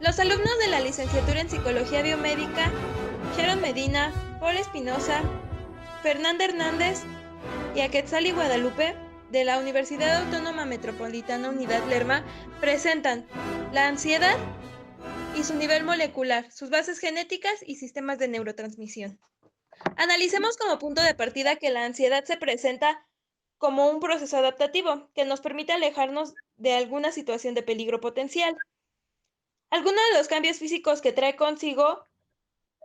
Los alumnos de la licenciatura en Psicología Biomédica, Sharon Medina, Paul Espinosa, Fernanda Hernández y Aquetzali Guadalupe, de la Universidad Autónoma Metropolitana Unidad Lerma, presentan la ansiedad y su nivel molecular, sus bases genéticas y sistemas de neurotransmisión. Analicemos como punto de partida que la ansiedad se presenta como un proceso adaptativo que nos permite alejarnos de alguna situación de peligro potencial. Algunos de los cambios físicos que trae consigo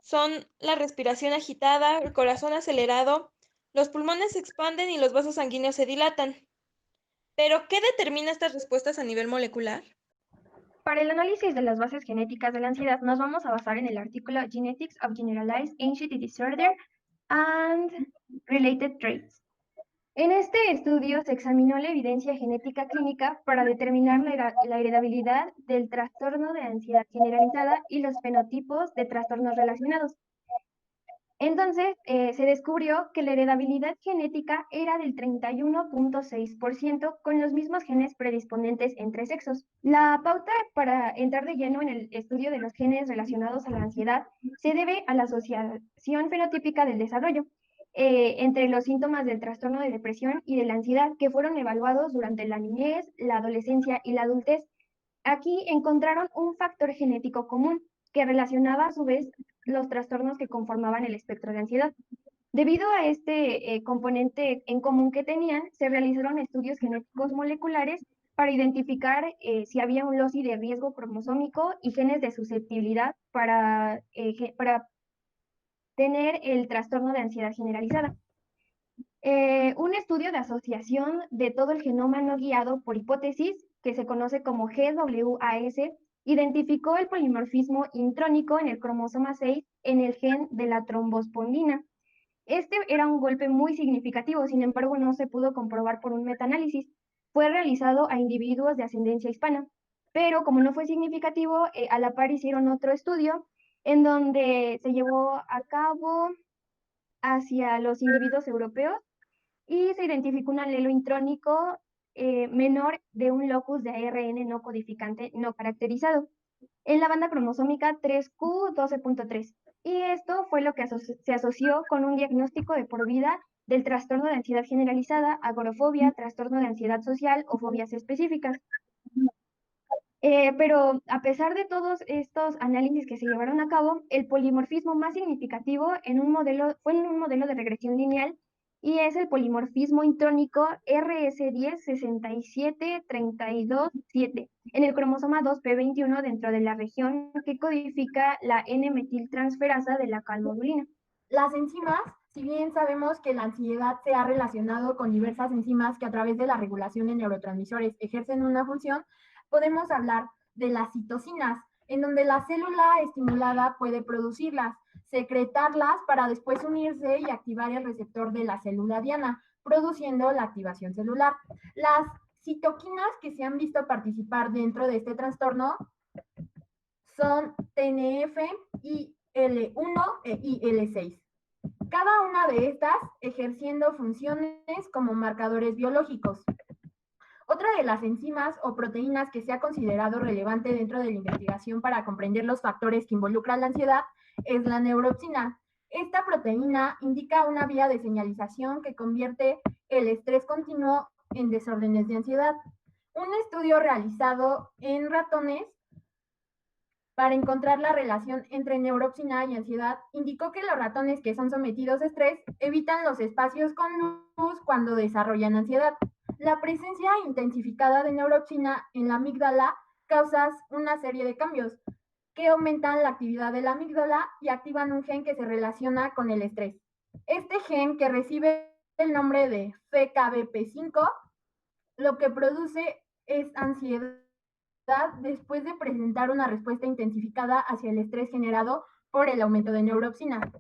son la respiración agitada, el corazón acelerado, los pulmones se expanden y los vasos sanguíneos se dilatan. ¿Pero qué determina estas respuestas a nivel molecular? Para el análisis de las bases genéticas de la ansiedad, nos vamos a basar en el artículo Genetics of Generalized Anxiety Disorder and Related Traits. En este estudio se examinó la evidencia genética clínica para determinar la heredabilidad del trastorno de ansiedad generalizada y los fenotipos de trastornos relacionados. Entonces, se descubrió que la heredabilidad genética era del 31.6% con los mismos genes predisponentes entre sexos. La pauta para entrar de lleno en el estudio de los genes relacionados a la ansiedad se debe a la asociación fenotípica del desarrollo entre los síntomas del trastorno de depresión y de la ansiedad que fueron evaluados durante la niñez, la adolescencia y la adultez. Aquí encontraron un factor genético común que relacionaba a su vez los trastornos que conformaban el espectro de ansiedad. Debido a este componente en común que tenían, se realizaron estudios genéticos moleculares para identificar si había un loci de riesgo cromosómico y genes de susceptibilidad para tener el trastorno de ansiedad generalizada. Un estudio de asociación de todo el genoma no guiado por hipótesis, que se conoce como GWAS, identificó el polimorfismo intrónico en el cromosoma 6 en el gen de la trombospondina. Este era un golpe muy significativo, sin embargo no se pudo comprobar por un metaanálisis. Fue realizado a individuos de ascendencia hispana, pero como no fue significativo, a la par hicieron otro estudio en donde se llevó a cabo hacia los individuos europeos y se identificó un alelo intrónico menor de un locus de ARN no codificante no caracterizado en la banda cromosómica 3q12.3. Y esto fue lo que se asoció con un diagnóstico de por vida del trastorno de ansiedad generalizada, agorafobia, trastorno de ansiedad social o fobias específicas. Pero a pesar de todos estos análisis que se llevaron a cabo, el polimorfismo más significativo fue en un modelo de regresión lineal y es el polimorfismo intrónico RS10-67-32-7 en el cromosoma 2p21 dentro de la región que codifica la N-metiltransferasa de la calmodulina. Las enzimas, si bien sabemos que la ansiedad se ha relacionado con diversas enzimas que a través de la regulación de neurotransmisores ejercen una función, podemos hablar de las citocinas, en donde la célula estimulada puede producirlas, secretarlas para después unirse y activar el receptor de la célula diana, produciendo la activación celular. Las citoquinas que se han visto participar dentro de este trastorno son TNF, IL-1 e IL-6. Cada una de estas ejerciendo funciones como marcadores biológicos. Otra de las enzimas o proteínas que se ha considerado relevante dentro de la investigación para comprender los factores que involucran la ansiedad es la neuropsina. Esta proteína indica una vía de señalización que convierte el estrés continuo en desórdenes de ansiedad. Un estudio realizado en ratones para encontrar la relación entre neuropsina y ansiedad indicó que los ratones que son sometidos a estrés evitan los espacios con luz cuando desarrollan ansiedad. La presencia intensificada de neuropsina en la amígdala causa una serie de cambios que aumentan la actividad de la amígdala y activan un gen que se relaciona con el estrés. Este gen, que recibe el nombre de FKBP5, lo que produce es ansiedad después de presentar una respuesta intensificada hacia el estrés generado por el aumento de neuropsina.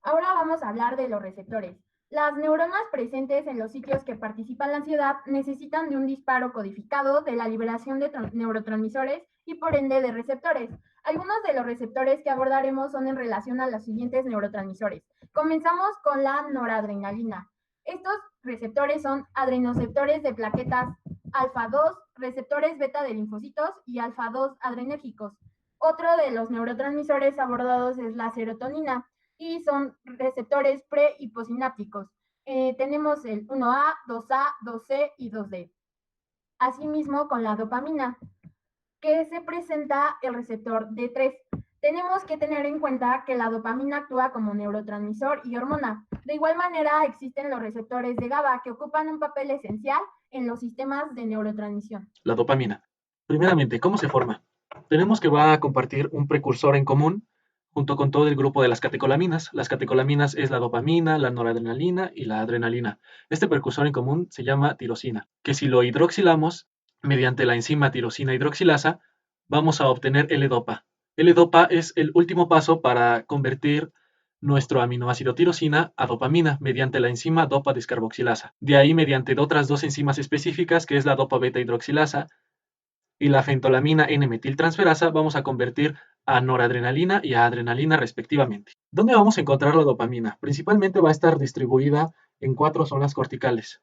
Ahora vamos a hablar de los receptores. Las neuronas presentes en los sitios que participan la ansiedad necesitan de un disparo codificado de la liberación de neurotransmisores y por ende de receptores. Algunos de los receptores que abordaremos son en relación a los siguientes neurotransmisores. Comenzamos con la noradrenalina. Estos receptores son adrenoceptores de plaquetas alfa 2, receptores beta de linfocitos y alfa 2 adrenérgicos. Otro de los neurotransmisores abordados es la serotonina y son receptores pre y postsinápticos. Tenemos el 1A, 2A, 2C y 2D. Asimismo, con la dopamina, que se presenta el receptor D3. Tenemos que tener en cuenta que la dopamina actúa como neurotransmisor y hormona. De igual manera, existen los receptores de GABA que ocupan un papel esencial en los sistemas de neurotransmisión. La dopamina. Primeramente, ¿cómo se forma? Tenemos que va a compartir un precursor en común junto con todo el grupo de las catecolaminas. Las catecolaminas es la dopamina, la noradrenalina y la adrenalina. Este precursor en común se llama tirosina, que si lo hidroxilamos mediante la enzima tirosina hidroxilasa, vamos a obtener L-dopa. L-dopa es el último paso para convertir nuestro aminoácido tirosina a dopamina mediante la enzima dopa descarboxilasa. De ahí, mediante otras dos enzimas específicas, que es la dopa beta hidroxilasa y la fentolamina N-metiltransferasa, vamos a convertir a noradrenalina y a adrenalina respectivamente. ¿Dónde vamos a encontrar la dopamina? Principalmente va a estar distribuida en 4 zonas corticales,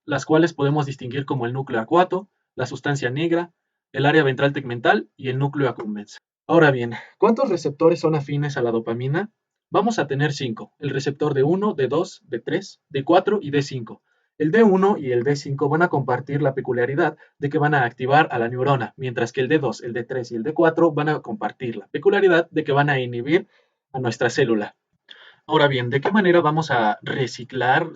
las cuales podemos distinguir como el núcleo acuato, la sustancia negra, el área ventral tegmental y el núcleo accumbens. Ahora bien, ¿cuántos receptores son afines a la dopamina? Vamos a tener 5, el receptor D1, D2, D3, D4 y D5. El D1 y el D5 van a compartir la peculiaridad de que van a activar a la neurona, mientras que el D2, el D3 y el D4 van a compartir la peculiaridad de que van a inhibir a nuestra célula. Ahora bien, ¿de qué manera vamos a reciclar,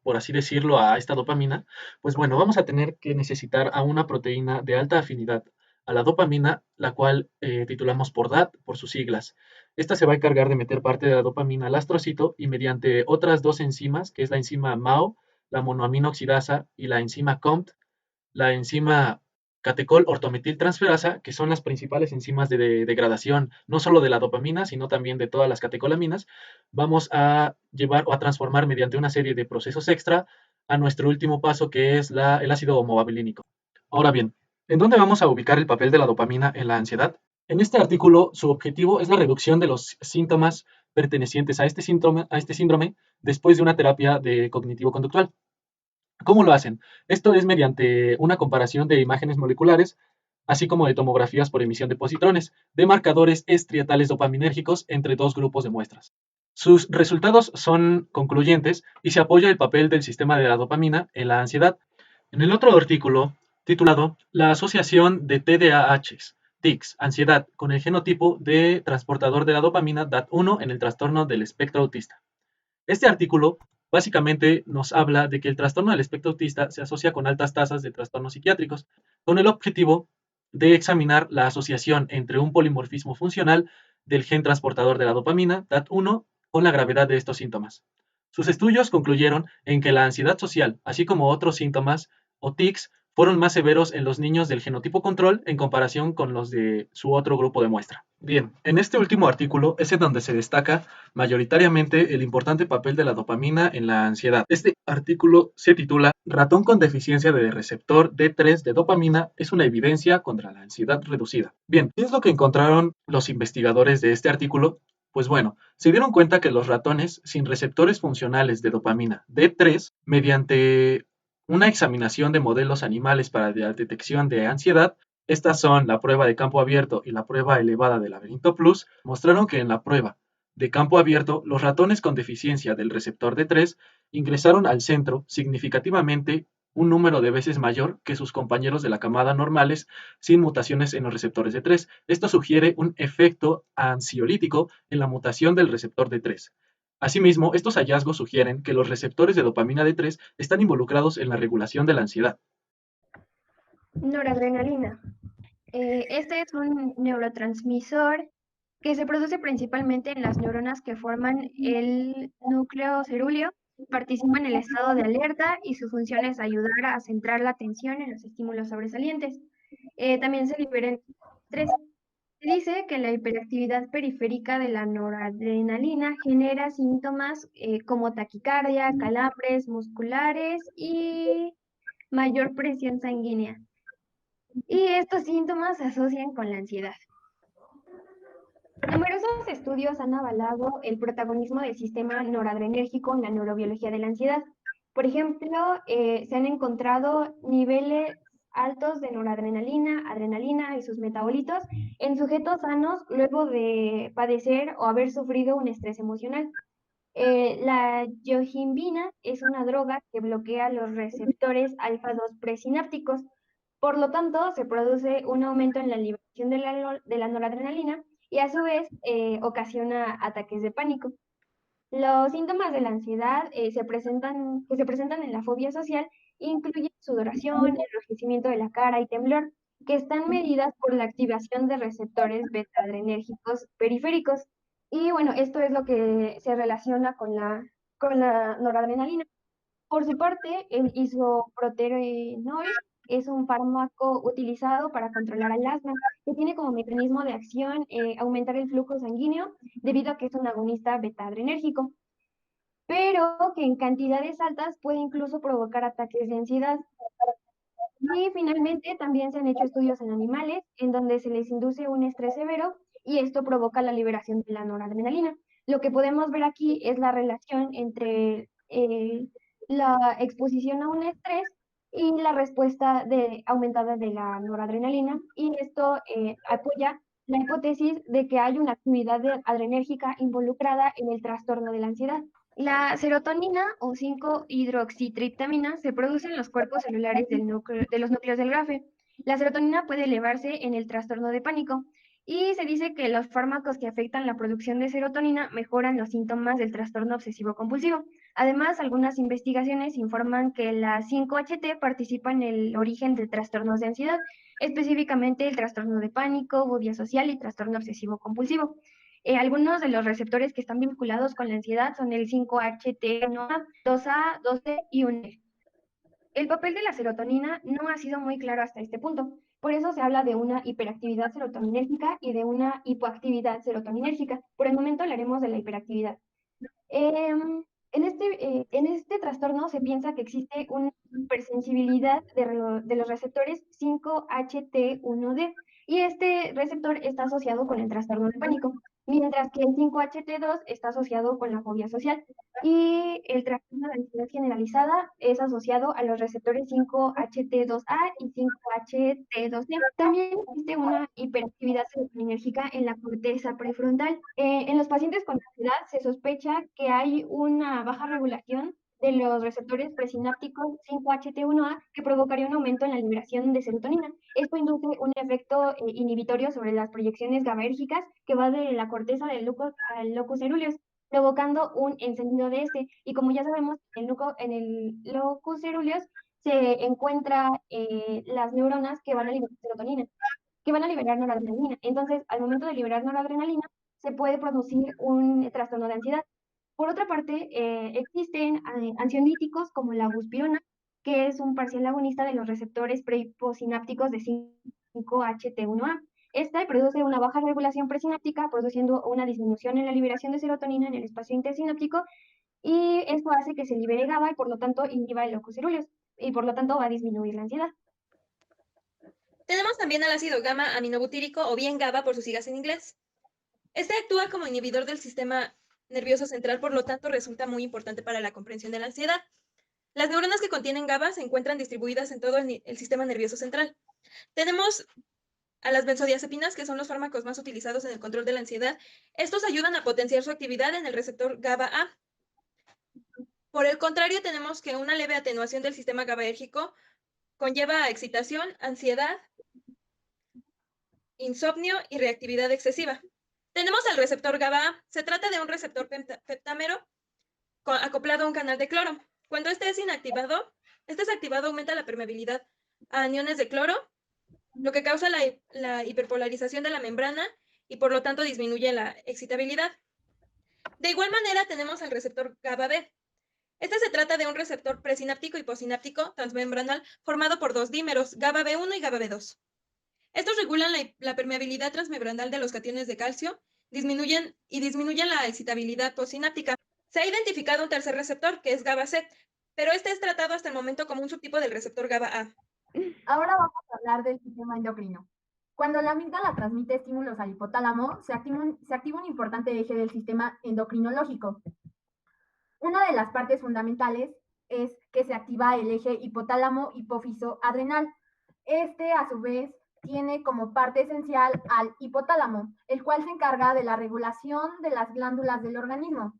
por así decirlo, a esta dopamina? Pues bueno, vamos a tener que necesitar a una proteína de alta afinidad a la dopamina, la cual titulamos por DAT, por sus siglas. Esta se va a encargar de meter parte de la dopamina al astrocito y mediante otras dos enzimas, que es la enzima MAO, la monoamino oxidasa, y la enzima COMT, la enzima catecol ortometiltransferasa, que son las principales enzimas de degradación, no solo de la dopamina, sino también de todas las catecolaminas, vamos a llevar o a transformar mediante una serie de procesos extra a nuestro último paso, que es el ácido homobabilinínico. Ahora bien, ¿en dónde vamos a ubicar el papel de la dopamina en la ansiedad? En este artículo, su objetivo es la reducción de los síntomas pertenecientes a este síndrome después de una terapia de cognitivo-conductual. ¿Cómo lo hacen? Esto es mediante una comparación de imágenes moleculares, así como de tomografías por emisión de positrones, de marcadores estriatales dopaminérgicos entre dos grupos de muestras. Sus resultados son concluyentes y se apoya el papel del sistema de la dopamina en la ansiedad. En el otro artículo, titulado La asociación de TDAHs, tics, ansiedad, con el genotipo de transportador de la dopamina DAT1 en el trastorno del espectro autista. Este artículo básicamente nos habla de que el trastorno del espectro autista se asocia con altas tasas de trastornos psiquiátricos, con el objetivo de examinar la asociación entre un polimorfismo funcional del gen transportador de la dopamina, DAT1, con la gravedad de estos síntomas. Sus estudios concluyeron en que la ansiedad social, así como otros síntomas o tics, fueron más severos en los niños del genotipo control en comparación con los de su otro grupo de muestra. Bien, en este último artículo es en donde se destaca mayoritariamente el importante papel de la dopamina en la ansiedad. Este artículo se titula Ratón con deficiencia de receptor D3 de dopamina es una evidencia contra la ansiedad reducida. Bien, ¿qué es lo que encontraron los investigadores de este artículo? Pues bueno, se dieron cuenta que los ratones sin receptores funcionales de dopamina D3, mediante una examinación de modelos animales para la detección de ansiedad, estas son la prueba de campo abierto y la prueba elevada de Laberinto Plus, mostraron que en la prueba de campo abierto, los ratones con deficiencia del receptor D3 ingresaron al centro significativamente un número de veces mayor que sus compañeros de la camada normales sin mutaciones en los receptores D3. Esto sugiere un efecto ansiolítico en la mutación del receptor D3. Asimismo, estos hallazgos sugieren que los receptores de dopamina D3 están involucrados en la regulación de la ansiedad. Noradrenalina. Este es un neurotransmisor que se produce principalmente en las neuronas que forman el núcleo cerúleo, participa en el estado de alerta y su función es ayudar a centrar la atención en los estímulos sobresalientes. También se libera en estrés. Se dice que la hiperactividad periférica de la noradrenalina genera síntomas como taquicardia, calambres musculares y mayor presión sanguínea. Y estos síntomas se asocian con la ansiedad. Numerosos estudios han avalado el protagonismo del sistema noradrenérgico en la neurobiología de la ansiedad. Por ejemplo, se han encontrado niveles altos de noradrenalina, adrenalina y sus metabolitos en sujetos sanos luego de padecer o haber sufrido un estrés emocional. La yohimbina es una droga que bloquea los receptores alfa-2 presinápticos. Por lo tanto, se produce un aumento en la liberación de la noradrenalina y a su vez ocasiona ataques de pánico. Los síntomas de la ansiedad que se presentan en la fobia social incluyen sudoración, enrojecimiento de la cara y temblor, que están medidas por la activación de receptores beta-adrenérgicos periféricos. Y bueno, esto es lo que se relaciona con la noradrenalina. Por su parte, el isoproterenol es un fármaco utilizado para controlar el asma, que tiene como mecanismo de acción aumentar el flujo sanguíneo debido a que es un agonista beta-adrenérgico, pero que en cantidades altas puede incluso provocar ataques de ansiedad. Y finalmente también se han hecho estudios en animales en donde se les induce un estrés severo y esto provoca la liberación de la noradrenalina. Lo que podemos ver aquí es la relación entre la exposición a un estrés y la respuesta aumentada de la noradrenalina, y esto apoya la hipótesis de que hay una actividad adrenérgica involucrada en el trastorno de la ansiedad. La serotonina o 5-hidroxitriptamina se produce en los cuerpos celulares de los núcleos del GAFE. La serotonina puede elevarse en el trastorno de pánico y se dice que los fármacos que afectan la producción de serotonina mejoran los síntomas del trastorno obsesivo-compulsivo. Además, algunas investigaciones informan que la 5-HT participa en el origen de trastornos de ansiedad, específicamente el trastorno de pánico, fobia social y trastorno obsesivo-compulsivo. Algunos de los receptores que están vinculados con la ansiedad son el 5-HT1A, 2A, 2D y 1E. El papel de la serotonina no ha sido muy claro hasta este punto. Por eso se habla de una hiperactividad serotoninérgica y de una hipoactividad serotoninérgica. Por el momento hablaremos de la hiperactividad. En este trastorno se piensa que existe una hipersensibilidad de los receptores 5-HT1D y este receptor está asociado con el trastorno de pánico, mientras que el 5-HT2 está asociado con la fobia social y el trastorno de ansiedad generalizada es asociado a los receptores 5-HT2A y 5-HT2D. También existe una hiperactividad serotoninérgica en la corteza prefrontal. En los pacientes con ansiedad se sospecha que hay una baja regulación de los receptores presinápticos 5-HT1A que provocaría un aumento en la liberación de serotonina. Esto induce un efecto inhibitorio sobre las proyecciones GABAérgicas que va de la corteza del al locus ceruleus, provocando un encendido de este. Y como ya sabemos, en el locus ceruleus se encuentran las neuronas que van a liberar serotonina, que van a liberar noradrenalina. Entonces, al momento de liberar noradrenalina, se puede producir un trastorno de ansiedad. Por otra parte, existen ansiolíticos como la buspirona, que es un parcial agonista de los receptores prehiposinápticos de 5-HT1A. Esta produce una baja regulación presináptica, produciendo una disminución en la liberación de serotonina en el espacio intersináptico, y esto hace que se libere GABA y por lo tanto inhiba el locus ceruleus, y por lo tanto va a disminuir la ansiedad. Tenemos también al ácido gamma aminobutírico o bien GABA por sus siglas en inglés. Este actúa como inhibidor del sistema nervioso central, por lo tanto resulta muy importante para la comprensión de la ansiedad. Las neuronas que contienen GABA se encuentran distribuidas en todo el sistema nervioso central. Tenemos a las benzodiazepinas, que son los fármacos más utilizados en el control de la ansiedad. Estos ayudan a potenciar su actividad en el receptor GABA-A. Por el contrario, tenemos que una leve atenuación del sistema GABAérgico conlleva excitación, ansiedad, insomnio y reactividad excesiva. Tenemos el receptor GABA-A. Se trata de un receptor peptámero acoplado a un canal de cloro. Cuando este es inactivado, desactivado, aumenta la permeabilidad a aniones de cloro, lo que causa la hiperpolarización de la membrana y por lo tanto disminuye la excitabilidad. De igual manera tenemos el receptor GABA-B. Este se trata de un receptor presináptico y postsináptico transmembranal formado por dos dímeros, GABA-B1 y GABA-B2. Estos regulan la permeabilidad transmembranal de los cationes de calcio, disminuyen la excitabilidad postsináptica. Se ha identificado un tercer receptor, que es GABA-C, pero este es tratado hasta el momento como un subtipo del receptor GABA-A. Ahora vamos a hablar del sistema endocrino. Cuando la amígdala transmite estímulos al hipotálamo, se activa un importante eje del sistema endocrinológico. Una de las partes fundamentales es que se activa el eje hipotálamo-hipófiso-adrenal. Este, a su vez, tiene como parte esencial al hipotálamo, el cual se encarga de la regulación de las glándulas del organismo.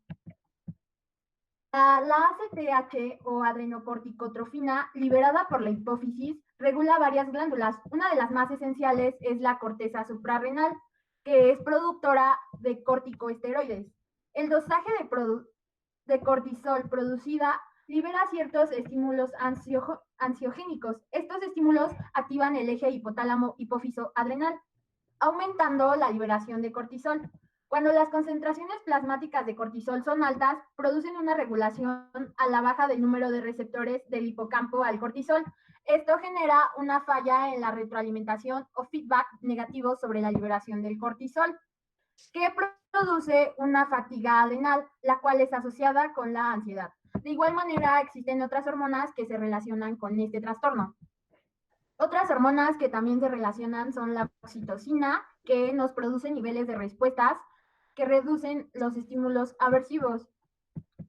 La ACTH o adrenocorticotrofina, liberada por la hipófisis, regula varias glándulas. Una de las más esenciales es la corteza suprarrenal, que es productora de corticosteroides. El dosaje de cortisol producida libera ciertos estímulos ansiogénicos. Estos estímulos activan el eje hipotálamo-hipófiso-adrenal, aumentando la liberación de cortisol. Cuando las concentraciones plasmáticas de cortisol son altas, producen una regulación a la baja del número de receptores del hipocampo al cortisol. Esto genera una falla en la retroalimentación o feedback negativo sobre la liberación del cortisol, que produce una fatiga adrenal, la cual es asociada con la ansiedad. De igual manera, existen otras hormonas que se relacionan con este trastorno. Otras hormonas que también se relacionan son la oxitocina, que nos produce niveles de respuestas que reducen los estímulos aversivos.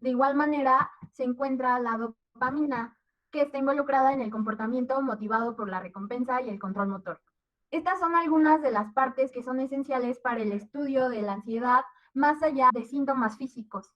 De igual manera, se encuentra la dopamina, que está involucrada en el comportamiento motivado por la recompensa y el control motor. Estas son algunas de las partes que son esenciales para el estudio de la ansiedad, más allá de síntomas físicos.